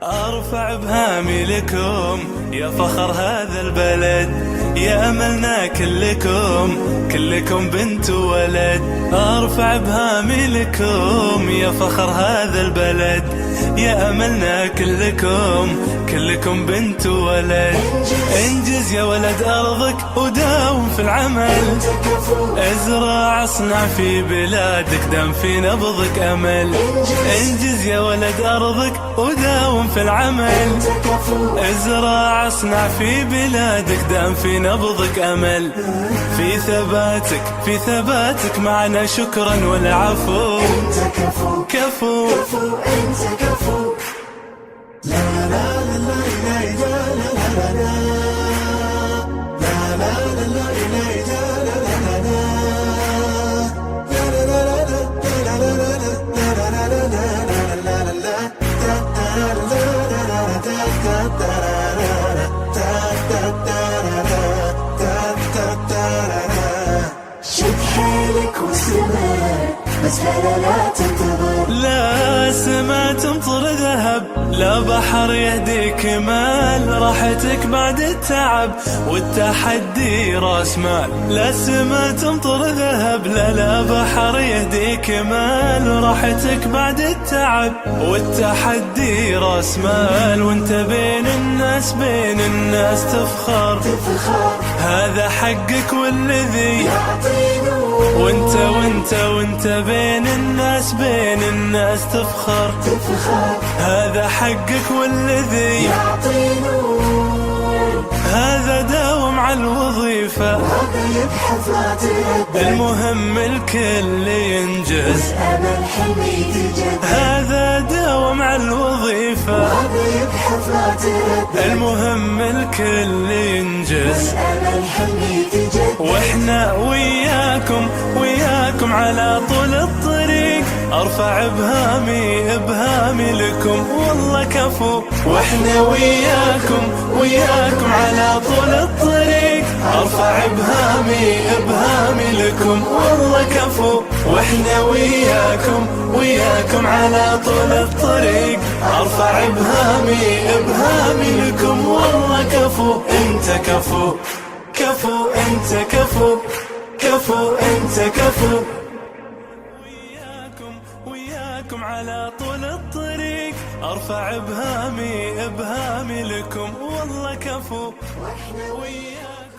أرفع بهامي لكم يا فخر هذا البلد، يا أملنا كلكم بنت وولد. أرفع بهامي لكم يا فخر هذا البلد، يا أملنا كلكم بنت وولد. انجز يا ولد أرضك وداوم في العمل، ازرع اصنع في بلادك دام في نبضك أمل. انجز يا ولد أرضك وداوم في العمل، ازرع اصنع في بلادك دام في نبضك أمل. في ثباتك معنا شكرا والعفو، انت كفو كفو انت كفو. لا لا لا لا لا لا لا لا شد حيلك واستمر، بس هلا لا تنتظر. لا سما تمطر ذهب، لا بحر يهديك مال، راحتك بعد التعب والتحدي راس مال. لا سما تمطر ذهب، لا بحر يهديك مال، راحتك بعد التعب والتحدي راس مال. وانت بين الناس تفخر، هذا حقك والذي يعطي نور. وانت بين الناس تفخر، هذا حقك والذي يعطي نور. هذا داوم على الوظيفة، وهذا يبحث لا تردد، المهم الكل ينجز، والأمل حلمي تجدد. هذا داوم على الوظيفة، وهذا يبحث لا تردد، المهم الكل ينجز، والأمل حلمي تجدد. واحنا وياكم على طول الطريق، ارفع بهامي لكم والله كفو. واحنا وياكم على طول الطريق، ارفع بهامي لكم والله كفو. واحنا وياكم على طول الطريق، ارفع بهامي لكم والله كفو. انت كفو انت كفو انت كفو. وياكم على طول الطريق، ارفع بهامي لكم والله كفو. واحنا وياكم